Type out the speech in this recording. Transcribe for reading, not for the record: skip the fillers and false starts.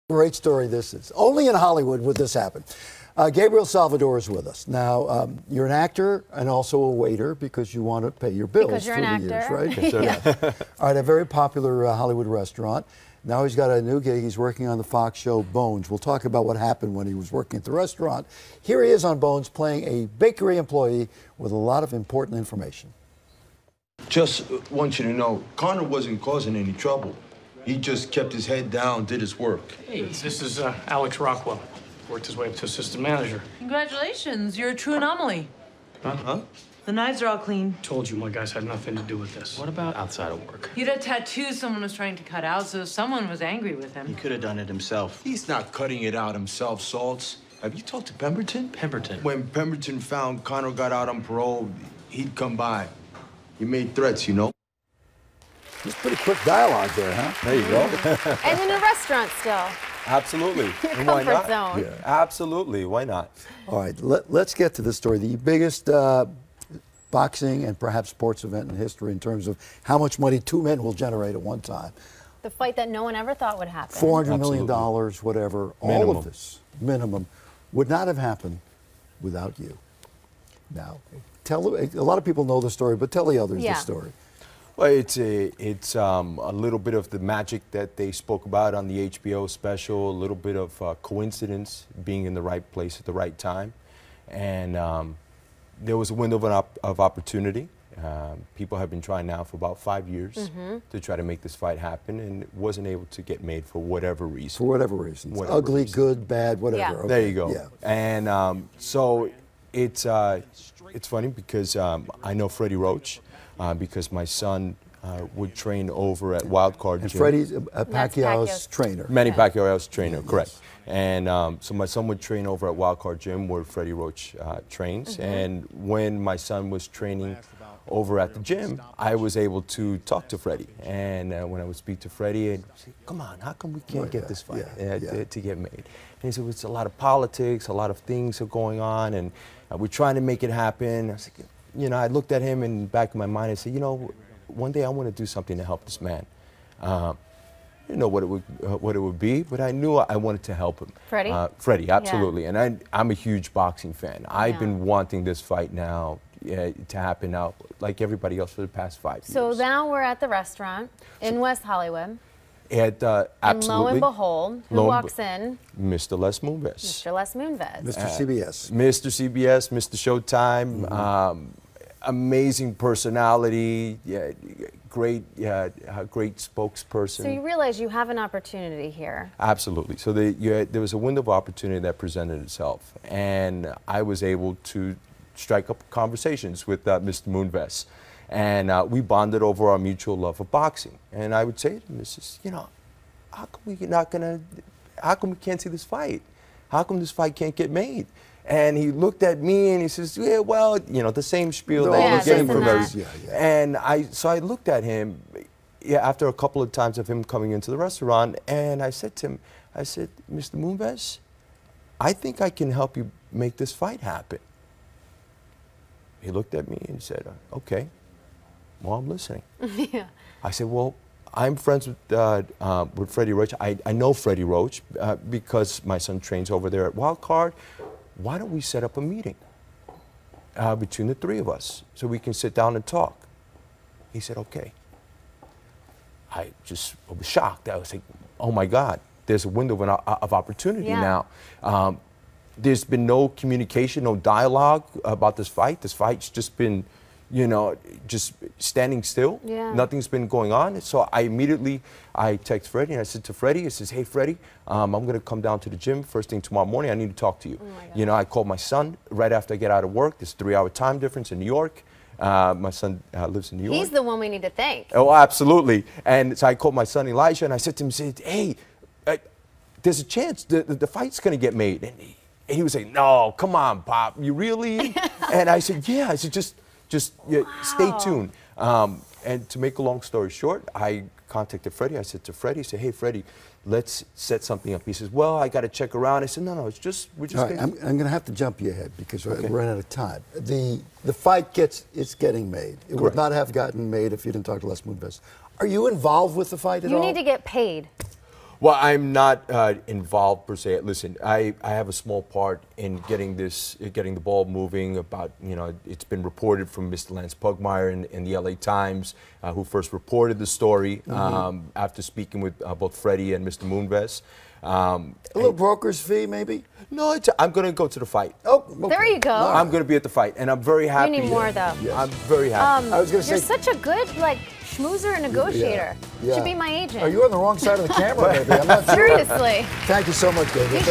Great story this is. Only in Hollywood would this happen. Gabriel Salvador is with us. Now, you're an actor and also a waiter because you want to pay your bills through the years, right? Yeah. All right, a very popular Hollywood restaurant. Now he's got a new gig. He's working on the Fox show Bones. We'll talk about what happened when he was working at the restaurant. Here he is on Bones playing a bakery employee with a lot of important information. Just want you to know, Connor wasn't causing any trouble. He just kept his head down, did his work. Hey, this is Alex Rockwell. Worked his way up to assistant manager. Congratulations, you're a true anomaly. Huh? The knives are all clean. Told you my guys had nothing to do with this. What about outside of work? He had a tattoo someone was trying to cut out, so someone was angry with him. He could have done it himself. He's not cutting it out himself, Salts. Have you talked to Pemberton? Pemberton? When Pemberton found Connor got out on parole, he'd come by. He made threats, you know? It's pretty quick dialogue there, huh? There you go. And in a restaurant still. Absolutely. Your And why comfort not? zone. Yeah. Absolutely. Why not? All right, let's get to the story. The biggest boxing and perhaps sports event in history in terms of how much money two men will generate at one time. The fight that no one ever thought would happen. $400 million, whatever. Minimum. All of this, minimum, would not have happened without you. Now, a lot of people know the story, but tell the others the story. Well, it's a little bit of the magic that they spoke about on the HBO special, a little bit of coincidence, being in the right place at the right time. And there was a window of opportunity. People have been trying now for about 5 years to try to make this fight happen, and it wasn't able to get made for whatever reason. For whatever reason. Ugly, good, bad, whatever. Yeah. Okay. There you go. Yeah. And so it's funny because I know Freddie Roach because my son would train over at Wildcard And Gym. Freddie's Pacquiao's trainer. Manny Pacquiao's trainer, correct. And so my son would train over at Wildcard Gym where Freddie Roach trains. And when my son was training over at the gym, I was able to talk to Freddie. And when I would speak to Freddie, I'd say, come on, how come we can't get this fight to get made? And he said, well, it's a lot of politics, a lot of things are going on, and we're trying to make it happen. I was like, you know, I looked at him in the back of my mind and said, you know, one day I want to do something to help this man. I didn't know what it would be, but I knew I wanted to help him. Freddie? Freddie, absolutely. Yeah. And I'm a huge boxing fan. I've been wanting this fight now to happen now, like everybody else, for the past 5 years. So now we're at the restaurant in West Hollywood. Absolutely. And lo and behold, who walks in? Mr. Les Moonves. Mr. Les Moonves. Mr. CBS. Mr. CBS, Mr. Showtime. Amazing personality, great spokesperson. So you realize you have an opportunity here. Absolutely. So there was a window of opportunity that presented itself, and I was able to strike up conversations with Mr. Moonves, and we bonded over our mutual love of boxing. And I would say to him, you know, how come we can't see this fight? How come this fight can't get made? And he looked at me and he says, yeah, well, you know, the same spiel that you're getting from us. And so I looked at him after a couple of times of him coming into the restaurant, and I said to him, I said, Mr. Moonves, I think I can help you make this fight happen. He looked at me and said, okay, well, I'm listening. I said, well, I'm friends with Freddie Roach. I know Freddie Roach because my son trains over there at Wildcard. Why don't we set up a meeting between the three of us so we can sit down and talk? He said, okay. I was shocked. I was like, oh my God, there's a window of opportunity now. There's been no communication, no dialogue about this fight. This fight's just been, you know, just standing still. Nothing's been going on. So I text Freddie and I said to Freddie, I says, hey Freddie, I'm gonna come down to the gym first thing tomorrow morning. I need to talk to you. You know, I called my son right after I get out of work. There's a 3-hour time difference in New York. My son lives in New York. He's the one we need to thank. Oh, absolutely. And so I called my son Elijah and I said to him, hey, there's a chance the fight's gonna get made. And he was saying, no, come on, Pop, you really? And I said, yeah. I said, just stay tuned. And to make a long story short, I contacted Freddie. I said to Freddie, hey, Freddie, let's set something up. He says, well, I got to check around. I said, no, we're just right, I'm going to have to jump you ahead because we're running out of time. The fight it's getting made. It would not have gotten made if you didn't talk to Les Moonves. Are you involved with the fight at all? You need to get paid. Well, I'm not involved per se. Listen, I have a small part in getting the ball moving. About, it's been reported from Mr. Lance Pugmire in the LA Times, who first reported the story after speaking with both Freddie and Mr. Moonves. A little broker's fee, maybe? No, I'm going to go to the fight. Oh, okay. There you go. I'm going to be at the fight, and I'm very happy. You need more, though. Yes. I'm very happy. I was going to say, You're such a good, schmoozer and negotiator. Yeah. Should be my agent. Are you on the wrong side of the camera, maybe? I'm not sure. Seriously. Thank you so much, Gabriel.